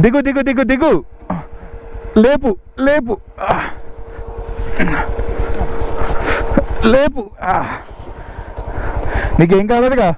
దిగు దిగు దిగు దిగు, లేపు లేపు లేపు. నీకేం కాలేదుగా?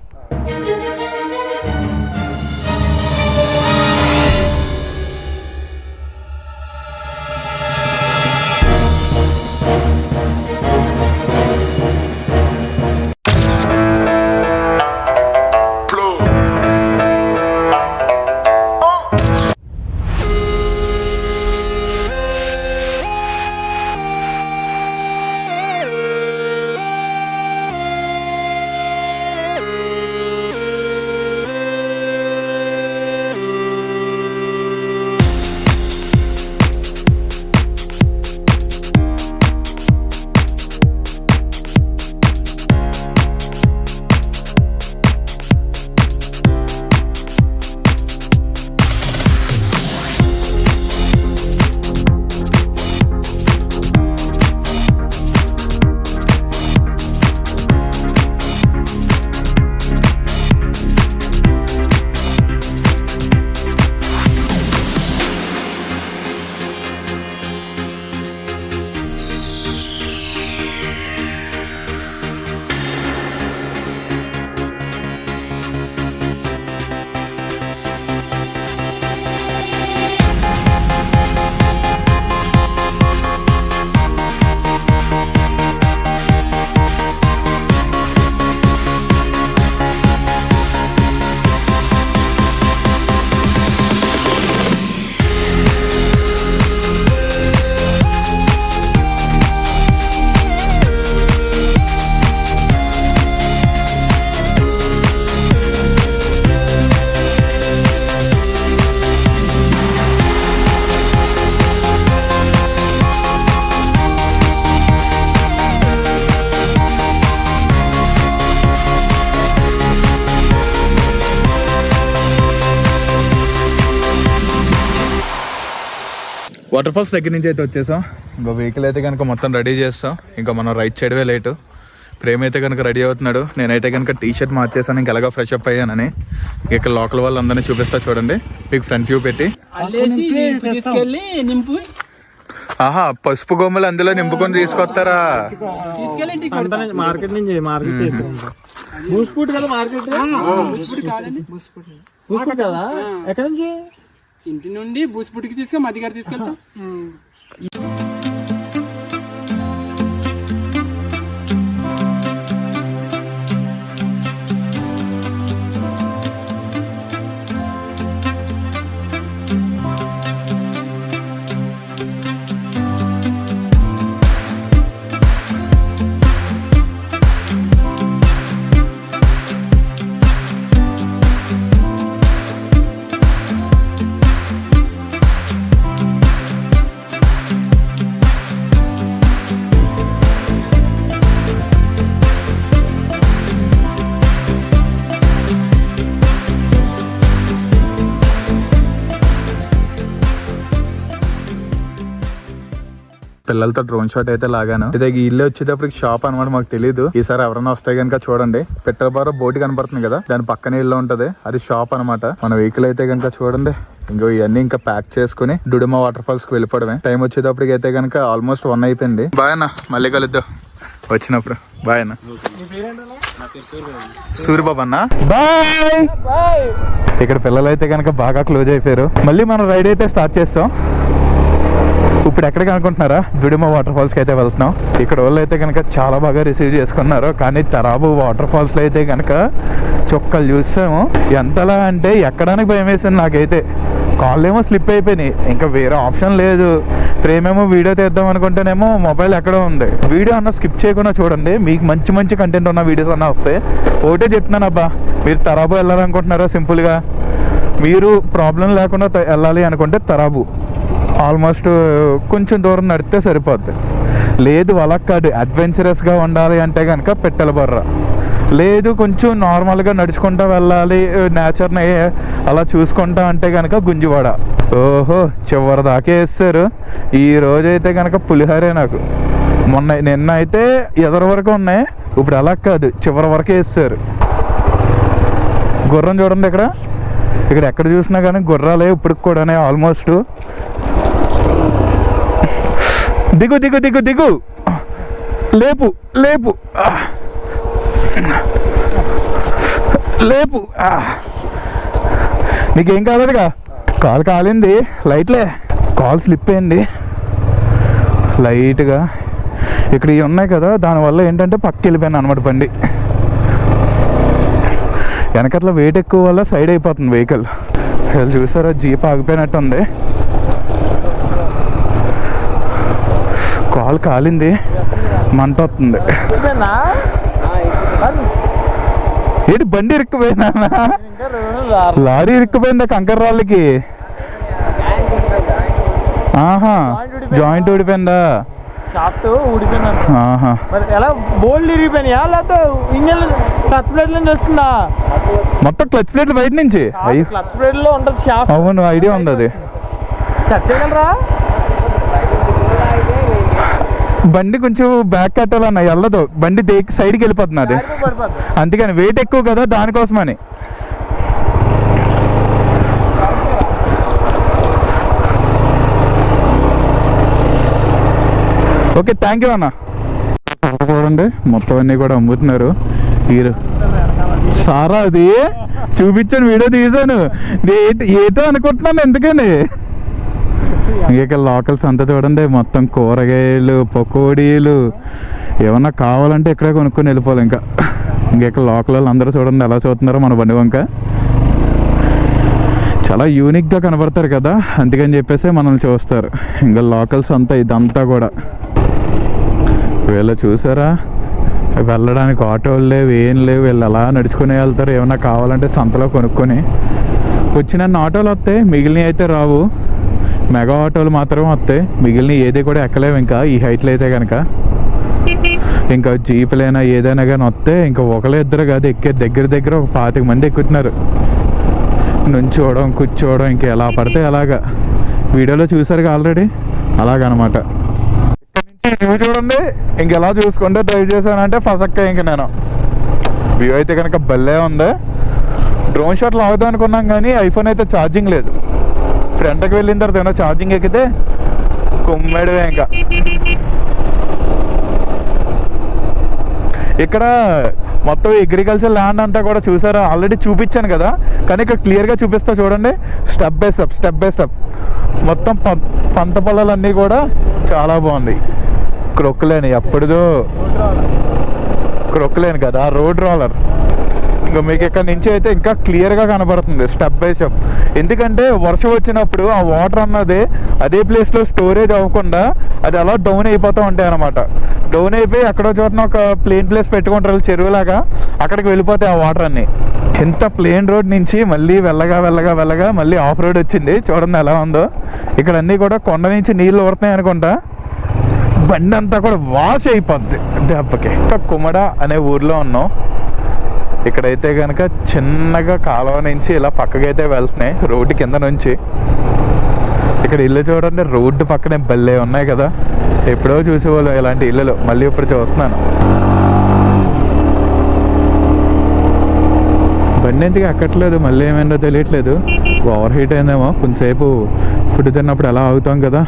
వాటర్ ఫాల్స్ దగ్గర నుంచి అయితే వచ్చేసాం. ఇంకో వెహికల్ అయితే కనుక మొత్తం రెడీ చేస్తాం. ఇంకా మనం రైట్ సైడ్వే లేటు. ప్రేమ్ అయితే కనుక రెడీ అవుతున్నాడు. నేనైతే కనుక టీ షర్ట్ మార్చేసాను, ఇంకా ఎలాగో ఫ్రెష్ అప్ అయ్యానని. ఇక్కడ లోకల్ వాళ్ళందరినీ చూపిస్తా చూడండి, మీకు ఫ్రంట్ వ్యూ పెట్టి. ఆహా, పసుపు గొమ్మలు అందులో నింపుకొని తీసుకొస్తారా? మార్కెట్ నుంచి ఎక్కడ నుంచి? ఇంటి నుండి బూసిపుట్టికి తీసుకెళ్ళి మధ్యగారు తీసుకెళ్తాం. పిల్లలతో డ్రోన్ షాట్ అయితే లాగాను. ఇది ఇల్లు వచ్చేటప్పటికి షాప్ అనమాట, మాకు తెలియదు. ఈసారి ఎవరైనా వస్తే కనుక చూడండి, పెట్టలబార బోట్ కనపడుతుంది కదా, దాని పక్కనే ఇల్లు ఉంటది, అది షాప్ అనమాట. మన వెహికల్ అయితే కనుక చూడండి. ఇంకో ఇవన్నీ ఇంకా ప్యాక్ చేసుకుని డుడుమా వాటర్ ఫాల్స్ కి వెళ్ళిపోవడమే. టైం వచ్చేటప్పటికి అయితే కనుక ఆల్మోస్ట్ 1 అయిపోయింది. బాయ్ అన్న, మళ్ళీ కలుద్దాం వచ్చినప్పుడు. బాయ్ అన్న. సూర్యబాబు అన్న బాయ్. ఇక్కడ పిల్లలు అయితే కనుక బాగా క్లోజ్ అయిపోయారు. మళ్ళీ మనం రైడ్ అయితే స్టార్ట్ చేస్తాం. ఇప్పుడు ఎక్కడికి అనుకుంటున్నారా? డుడుమా వాటర్ ఫాల్స్ కి అయితే వెళ్తున్నాం. ఇక్కడ వాళ్ళు అయితే కనుక చాలా బాగా రిసీవ్ చేసుకున్నారు. కానీ తరాబు వాటర్ ఫాల్స్ లో అయితే కనుక చొక్కలు చూసాము. ఎంతలా అంటే ఎక్కడానికి భయం వేసింది నాకైతే. కాళ్ళు ఏమో స్లిప్ అయిపోయినాయి, ఇంకా వేరే ఆప్షన్ లేదు. ప్రేమేమో వీడియో తీద్దాం అనుకుంటేనేమో మొబైల్ ఎక్కడో ఉంది. వీడియో అన్న స్కిప్ చేయకుండా చూడండి, మీకు మంచి మంచి కంటెంట్ ఉన్న వీడియోస్ అన్న వస్తాయి. ఒకటే చెప్తున్నాను అబ్బా, మీరు తరాబు వెళ్ళాలనుకుంటున్నారా? సింపుల్గా మీరు ప్రాబ్లం లేకుండా వెళ్ళాలి అనుకుంటే తరాబు ఆల్మోస్ట్ కొంచెం దూరం నడితే సరిపోద్ది. లేదు అలా కాదు, అడ్వెంచరస్గా ఉండాలి అంటే కనుక పెట్టెలబర్ర. లేదు కొంచెం నార్మల్గా నడుచుకుంటూ వెళ్ళాలి, నేచర్ని అలా చూసుకుంటా అంటే కనుక గుంజివాడ. ఓహో, చివరి దాకా వేస్తారు. ఈ రోజైతే కనుక పులిహోరే నాకు. నిన్న అయితే ఎదరు వరకు ఉన్నాయి, ఇప్పుడు అలా కాదు, చివరి వరకే వేస్తారు. గుర్రం చూడండి ఇక్కడ ఎక్కడ చూసినా కానీ గుర్రాలే ఇప్పుడు కూడా ఆల్మోస్ట్. దిగు దిగు దిగు దిగు, లేపు లేపు లేపు. నీకేం కాలేదుగా? కాలు కాలింది లైట్లే, కాలు స్లిప్ అయింది లైట్గా. ఇక్కడ ఇవి ఉన్నాయి కదా, దానివల్ల ఏంటంటే పక్కకి వెళ్ళిపోయాను అనమాట బండి. వెనకట్ల వెయిట్ ఎక్కువ వల్ల సైడ్ అయిపోతుంది వెహికల్. చూసారా జీప్ ఆగిపోయినట్టు ఉంది. కాలు కాలింది, మంట వస్తుంది. ఏంటి బండి ఇరుక్కుపోయినా? లారీ ఇరుక్కుపోయిందా కంకర రాళ్ళకి? ఆహా, జాయింట్ ఊడిపోయిందా? మొత్తం క్లచ్ ప్లేట్లు బయట నుంచి. అవును, ఐడియా ఉంది అది. బండి కొంచెం బ్యాక్ కట్టాలన్న వెళ్ళదు, బండి సైడ్కి వెళ్ళిపోతుంది అది. అందుకని వెయిట్ ఎక్కువ కదా, దానికోసమని. ఓకే, థ్యాంక్ యూ అన్న. చూడండి మొత్తం అన్నీ కూడా అమ్ముతున్నారు. సారా అది చూపించాను, వీడియో తీసాను. ఏదో అనుకుంటున్నాను ఎందుకని. ఇంకా లోకల్స్ అంతా చూడండి, మొత్తం కూరగాయలు, పకోడీలు ఏమన్నా కావాలంటే ఇక్కడే కొనుక్కొని వెళ్ళిపోవాలి. ఇంకా లోకల్ వాళ్ళు అందరూ చూడండి ఎలా చూస్తున్నారో మన బండి వంక. చాలా యూనిక్గా కనబడతారు కదా, అందుకని చెప్పేసి మనల్ని చూస్తారు. ఇంకా లోకల్స్ అంతా ఇదంతా కూడా. వీళ్ళు చూసారా, వెళ్ళడానికి ఆటోలు లేవు, ఏం లేవు. వీళ్ళు అలా నడుచుకుని వెళ్తారు. ఏమన్నా కావాలంటే సంతలో కొనుక్కొని. వచ్చిన ఆటోలు వస్తాయి, మిగిలినవి అయితే రావు. మెగా ఆటోలు మాత్రమే వస్తాయి, మిగిలిన ఏది కూడా ఎక్కలేవు ఇంకా ఈ హైట్లో అయితే కనుక. ఇంకా జీపులైనా ఏదైనా కానీ వస్తే ఇంకా ఒకళ్ళు ఇద్దరు కాదు, ఎక్కే దగ్గర ఒక 25 మంది ఎక్కుతున్నారు. నుంచోవడం, కూర్చోవడం, ఇంకా ఎలా పడితే అలాగా. వీడియోలో చూసారుగా ఆల్రెడీ, అలాగనమాట. వ్యూ చూడండి, ఇంకెలా చూసుకుంటే డ్రైవ్ చేశానంటే ఫసక్క. ఇంక నేను వ్యూ అయితే కనుక భలే ఉంది. డ్రోన్ షాట్లు ఆగుదాం అనుకున్నాం కానీ ఐఫోన్ అయితే ఛార్జింగ్ లేదు. ఫ్రంట్కి వెళ్ళిన తర్వాత ఏమన్నా ఛార్జింగ్ ఎక్కితే కుమ్మేడువే. ఇంకా ఇక్కడ మొత్తం అగ్రికల్చర్ ల్యాండ్ అంతా కూడా చూసారా, ఆల్రెడీ చూపించాను కదా, కానీ ఇక్కడ క్లియర్గా చూపిస్తా చూడండి. స్టెప్ బై స్టెప్ మొత్తం పంట పొలాలన్నీ కూడా చాలా బాగుంది. క్రొక్కలేని ఎప్పటిదో క్రొక్కలేను కదా, రోడ్ రోలర్. ఇంకా మీకు ఇక్కడ నుంచి అయితే ఇంకా క్లియర్గా కనబడుతుంది స్టెప్ బై స్టెప్. ఎందుకంటే వర్షం వచ్చినప్పుడు ఆ వాటర్ అన్నది అదే ప్లేస్లో స్టోరేజ్ అవ్వకుండా అది అలా డౌన్ అయిపోతూ ఉంటాయి అన్నమాట. డౌన్ అయిపోయి ఎక్కడో చోటన ఒక ప్లేన్ ప్లేస్ పెట్టుకుంటారు చెరువులాగా, అక్కడికి వెళ్ళిపోతాయి ఆ వాటర్ అన్ని. ఎంత ప్లేన్ రోడ్ నుంచి మళ్ళీ వెళ్ళగా మళ్ళీ ఆఫ్ రోడ్ వచ్చింది. చూడండి ఎలా ఉందో. ఇక్కడ అన్నీ కూడా కొండ నుంచి నీళ్ళు ఊరుతున్నాయి అనుకుంటా. బండి అంతా కూడా వాష్ అయిపోద్ది దెబ్బకి. కుమ్మడ అనే ఊర్లో ఉన్నాం. ఇక్కడైతే కనుక చిన్నగా కాలువ నుంచి ఇలా పక్కకైతే వెళ్తున్నాయి రోడ్డు కింద నుంచి. ఇక్కడ ఇల్లు చూడండి, రోడ్డు పక్కనే భలే ఉన్నాయి కదా. ఎప్పుడో చూసేవాళ్ళు ఇలాంటి ఇల్లులు, మళ్ళీ ఇప్పుడు చూస్తున్నాను. బండి ఎందుకు ఎక్కట్లేదు, మళ్ళీ ఏమైందో తెలియట్లేదు. ఓవర్ హీట్ అయిందేమో. కొంతసేపు ఫుడ్ తిన్నప్పుడు ఎలా ఆగుతాం కదా,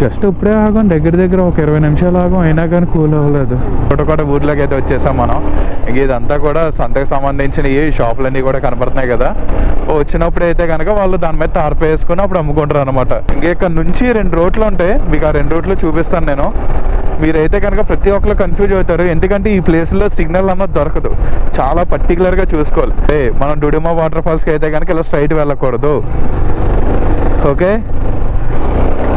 జస్ట్ ఇప్పుడే ఆగం, దగ్గర ఒక 20 నిమిషాలు ఆగం, అయినా కానీ కూల్ అవ్వలేదు. కూడా ఊర్లోకి అయితే వచ్చేసాం మనం. ఇంక ఇదంతా కూడా సంతకు సంబంధించిన ఈ షాపులన్నీ కూడా కనపడుతున్నాయి కదా. వచ్చినప్పుడు అయితే కనుక వాళ్ళు దాని మీద తార్ప వేసుకుని అప్పుడు అమ్ముకుంటారు అనమాట. ఇంక ఇక్కడ నుంచి 2 రోడ్లు ఉంటాయి, మీకు ఆ 2 రోడ్లు చూపిస్తాను నేను. మీరైతే కనుక ప్రతి ఒక్కరు కన్ఫ్యూజ్ అవుతారు, ఎందుకంటే ఈ ప్లేస్లో సిగ్నల్ అన్నది దొరకదు. చాలా పర్టికులర్గా చూసుకోవాలి. మనం డుడుమా వాటర్ ఫాల్స్కి అయితే కనుక ఇలా స్ట్రైట్ వెళ్ళకూడదు, ఓకే.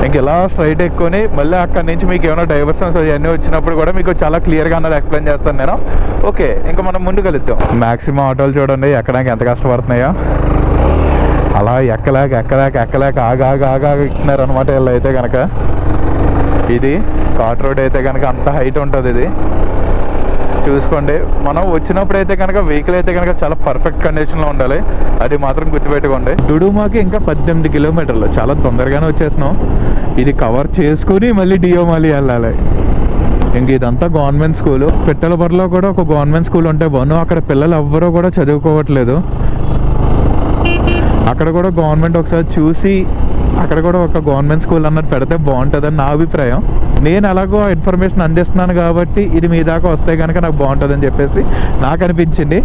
ఇంక ఇలా స్ట్రైట్ ఎక్కుని మళ్ళీ అక్కడి నుంచి మీకు ఏమైనా డైవర్షన్స్ అవన్నీ వచ్చినప్పుడు కూడా మీకు చాలా క్లియర్గా అన్నది ఎక్స్ప్లెయిన్ చేస్తాను నేను, ఓకే. ఇంకా మనం ముందుకు వెళ్తాం. మ్యాక్సిమం ఆటోలు చూడండి ఎక్కడానికి ఎంత కష్టపడుతున్నాయో. అలా ఎక్కలేక ఆగా ఎక్కుతున్నారు అనమాట వీళ్ళు అయితే కనుక. ఇది కాట్ రోడ్ అయితే కనుక అంత హైట్ ఉంటుంది. ఇది చూసుకోండి. మనం వచ్చినప్పుడు అయితే కనుక వెహికల్ అయితే కనుక చాలా పర్ఫెక్ట్ కండిషన్లో ఉండాలి, అది మాత్రం గుర్తుపెట్టుకోండి. డుడుమాకి ఇంకా 18 కిలోమీటర్లు, చాలా తొందరగానే వచ్చేసినాం. ఇది కవర్ చేసుకుని మళ్ళీ డియోమాలి వెళ్ళాలి. ఇంక ఇదంతా గవర్నమెంట్ స్కూల్. పిట్టలబరిలో కూడా ఒక గవర్నమెంట్ స్కూల్ ఉంటే బాను, అక్కడ పిల్లలు ఎవ్వరూ కూడా చదువుకోవట్లేదు. అక్కడ కూడా గవర్నమెంట్ ఒకసారి చూసి అక్కడ కూడా ఒక గవర్నమెంట్ స్కూల్ అన్నట్టు పెడితే బాగుంటుందని నా అభిప్రాయం. నేను ఎలాగో ఇన్ఫర్మేషన్ అందిస్తున్నాను కాబట్టి ఇది మీ దాకా వస్తే కనుక నాకు బాగుంటుందని చెప్పేసి నాకు అనిపించింది.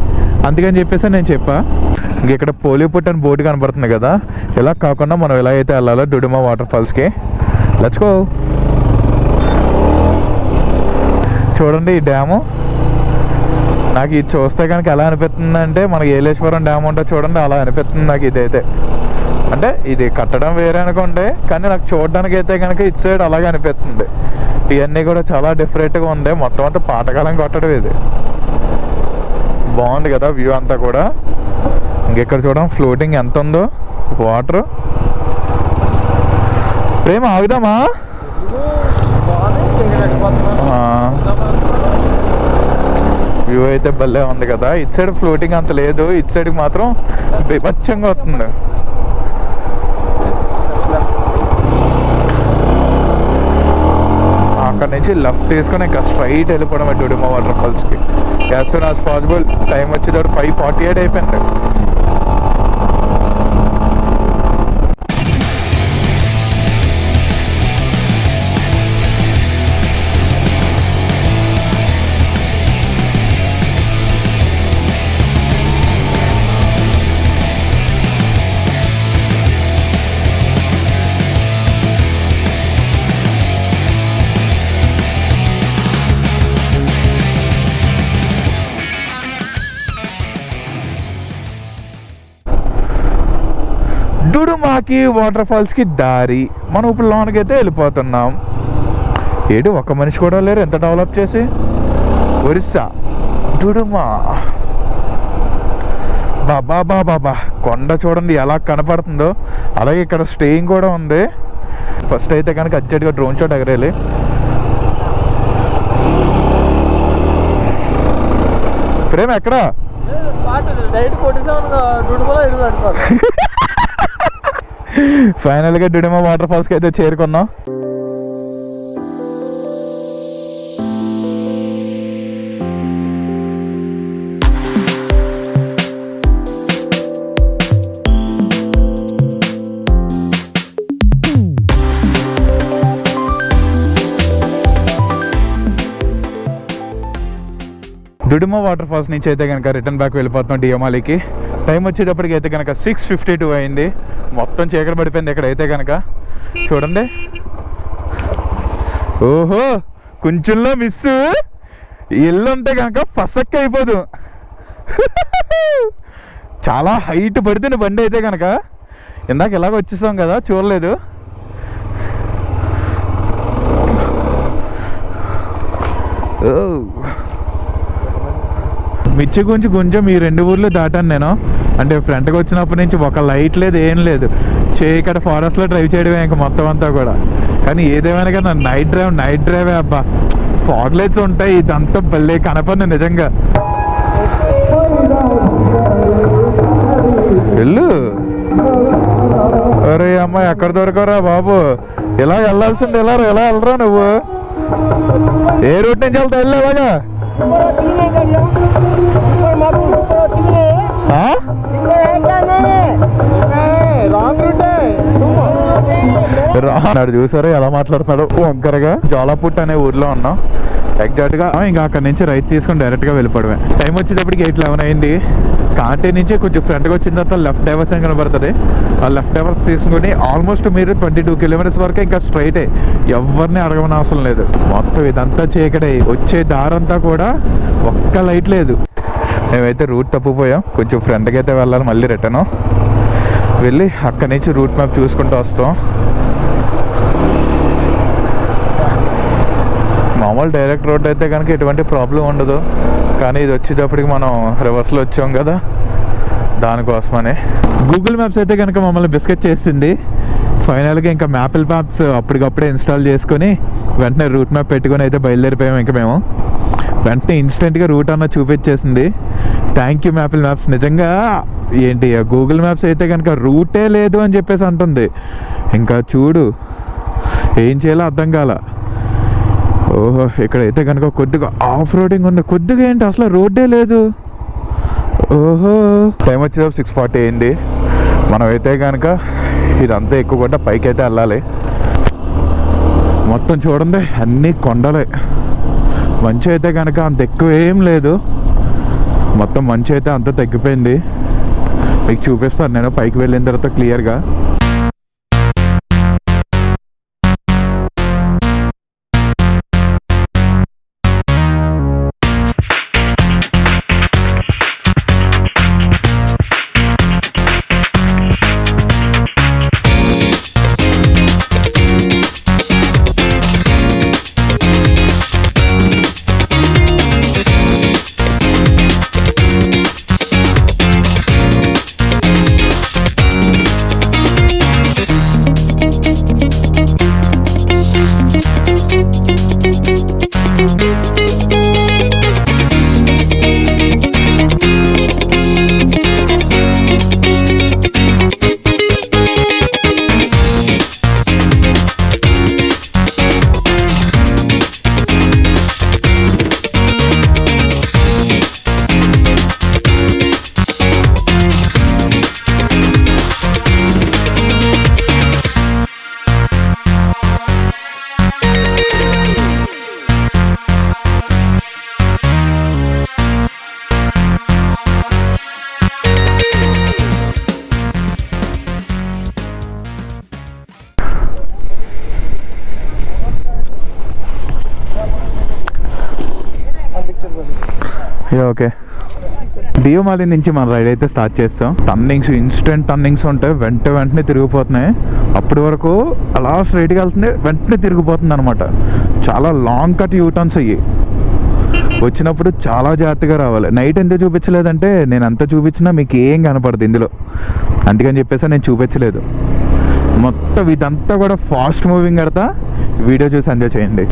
అందుకని చెప్పేసి నేను చెప్పా. ఇంక ఇక్కడ పోలియో పుట్ అని బోర్డు కనబడుతుంది కదా, ఇలా కాకుండా మనం ఎలా అయితే వెళ్ళాలో డుడుమా వాటర్ ఫాల్స్కి. Let's go. చూడండి ఈ డ్యాము. నాకు ఇది చూస్తే కనుక ఎలా అనిపిస్తుంది అంటే మనకి ఏలేశ్వరం డ్యామ్ ఉంటే చూడండి అలా అనిపిస్తుంది నాకు ఇదైతే. అంటే ఇది కట్టడం వేరే అనుకోండి, కానీ నాకు చూడడానికి అయితే కనుక ఇటు సైడ్ అలాగే అనిపిస్తుంది. ఇవన్నీ కూడా చాలా డిఫరెంట్గా ఉంది. మొత్తం అంతా పాతకాలం కట్టడం ఇది. బాగుంది కదా వ్యూ అంతా కూడా. ఇంకెక్కడ చూడండి ఫ్లోటింగ్ ఎంత ఉందో వాటర్. ప్రేమ ఆగుదామా? వ్యూ అయితే భలే ఉంది కదా. ఇటు సైడ్ ఫ్లోటింగ్ అంత లేదు, ఇటు సైడ్కి మాత్రం బీభత్సంగా వస్తుంది. అక్కడ నుంచి లెఫ్ట్ తీసుకొని ఇంకా స్ట్రైట్ వెళ్ళిపోవడం డుడుమా వాటర్ ఫాల్స్కి. As soon as possible. Time వచ్చేటప్పుడు 5:48 అయిపోయింది. డుడుమాకి వాటర్ ఫాల్స్కి దారి. మనం ఇప్పుడు లోనికి అయితే వెళ్ళిపోతున్నాం. ఏడు ఒక్క మనిషి కూడా లేరు ఎంత డెవలప్ చేసి. ఒరిస్సా డుడుమా. బాబా బాబా కొండ చూడండి ఎలా కనపడుతుందో. అలాగే ఇక్కడ స్టేయింగ్ కూడా ఉంది. ఫస్ట్ అయితే కనుక అర్జెంట్గా డ్రోన్ షాట్ ఎగరేయాలి. ప్రేమ ఎక్కడ? ఫైనల్గా డుడుమా వాటర్ ఫాల్స్కి అయితే చేరుకున్నాం. డుడుమా వాటర్ ఫాల్స్ నుంచి అయితే కనుక రిటర్న్ బ్యాక్ వెళ్ళిపోతున్నాం డియమాలికి. టైం వచ్చేటప్పటికి అయితే కనుక 6:52 అయింది. మొత్తం చీకటి పడిపోయింది ఇక్కడైతే కనుక. చూడండి. ఓహో కొంచెంలో మిస్. ఇల్లు ఉంటే కనుక పసక్క అయిపోదు. చాలా హైట్ పడుతుంది బండి అయితే కనుక. ఇందాక ఇలాగ వచ్చేసాం కదా చూడలేదు. మిర్చి గురించి కొంచెం ఈ 2 ఊర్లు దాటాను నేను. అంటే ఫ్రంట్కి వచ్చినప్పటి నుంచి ఒక లైట్ లేదు ఏం లేదు. ఇక్కడ ఫారెస్ట్లో డ్రైవ్ చేయడమే ఇంకా మొత్తం అంతా కూడా. కానీ ఏదేమైనా కానీ నైట్ డ్రైవే అబ్బా. ఫాగ్ లైట్స్ ఉంటాయి. ఇదంతా భలే కనపడింది నిజంగా. వెళ్ళు. అరే అమ్మ ఎక్కడ దొరకరా బాబు. ఇలా వెళ్ళాల్సింది ఎలా వెళ్ళరా నువ్వు? ఏ రూట్ నుంచి వెళ్తా వెళ్ళావాగా? చూసారా ఎలా మాట్లాడుతున్నాడు ఒక్కరగా. జాలాపుట్ అనే ఊర్లో ఉన్నాం ఎగ్జాక్ట్ గా. ఇంకా అక్కడ నుంచి రైట్ తీసుకొని డైరెక్ట్ గా వెళ్ళిపోవడమే. టైం వచ్చేటప్పటికి 8:11 అయింది. కాంటే నుంచి కొంచెం ఫ్రంట్గా వచ్చిన తర్వాత లెఫ్ట్ డైవర్స్ అని కనబడుతుంది. ఆ లెఫ్ట్ డైవర్స్ తీసుకుని ఆల్మోస్ట్ మీరు 22 కిలోమీటర్స్ వరకు ఇంకా స్ట్రైటే. ఎవరిని అడగమని అవసరం లేదు. మొత్తం ఇదంతా చీకటి. వచ్చే దారంతా కూడా ఒక్క లైట్ లేదు. మేమైతే రూట్ తప్పిపోయాం. కొంచెం ఫ్రంట్కి అయితే వెళ్ళాలి. మళ్ళీ రిటర్న్ వెళ్ళి అక్కడి నుంచి రూట్ మ్యాప్ చూసుకుంటూ వస్తాం. మామూలు డైరెక్ట్ రోడ్ అయితే కనుక ఎటువంటి ప్రాబ్లం ఉండదు. కానీ ఇది వచ్చేటప్పటికి మనం రివర్స్లో వచ్చాం కదా, దానికోసమని. గూగుల్ మ్యాప్స్ అయితే కనుక మమ్మల్ని బిస్కెట్ చేసింది. ఫైనల్గా ఇంకా మ్యాపిల్ మ్యాప్స్ అప్పటికప్పుడే ఇన్స్టాల్ చేసుకొని వెంటనే రూట్ మ్యాప్ పెట్టుకొని అయితే బయలుదేరిపోయాము. ఇంకా మేము వెంటనే ఇన్స్టెంట్గా రూట్ అన్న చూపించేసింది. థ్యాంక్ యూ మ్యాపిల్ మ్యాప్స్. నిజంగా ఏంటి గూగుల్ మ్యాప్స్ అయితే కనుక రూటే లేదు అని చెప్పేసి అంటుంది. ఇంకా చూడు ఏం చేయాలో అర్థం కాల. ఓహో, ఇక్కడైతే కనుక కొద్దిగా ఆఫ్ రోడింగ్ ఉంది. కొద్దిగా ఏంటి, అసలు రోడ్డే లేదు. ఓహో, టైం వచ్చేటప్పుడు 6:40 అయింది. మనమైతే కనుక ఇదంతా ఎక్కువకుండా పైకి అయితే వెళ్ళాలి. మొత్తం చూడండి, అన్నీ కొండలే. మంచు అయితే కనుక అంత ఎక్కువ ఏం లేదు. మొత్తం మంచు అయితే అంత తగ్గిపోయింది. మీకు చూపిస్తాను నేను పైకి వెళ్ళిన తర్వాత క్లియర్గా. ఓకే, దేవమాలి నుంచి మన రైడ్ అయితే స్టార్ట్ చేస్తాం. టర్నింగ్స్, ఇన్స్టెంట్ టర్నింగ్స్ ఉంటాయి, వెంటనే తిరిగిపోతున్నాయి. అప్పటి వరకు అలా స్ట్రైట్గా వెళ్తుంది, వెంటనే తిరిగిపోతుంది అనమాట. చాలా లాంగ్ కట్ యూటర్న్స్ అయ్యి వచ్చినప్పుడు చాలా జాగ్రత్తగా రావాలి. నైట్ ఎందుకు చూపించలేదంటే, నేను అంత చూపించినా మీకు ఏం కనపడదు ఇందులో, అందుకని చెప్పేసి నేను చూపించలేదు. మొత్తం ఇదంతా కూడా ఫాస్ట్ మూవింగ్ కడతా. వీడియో చూసి ఎంజాయ్ చేయండి.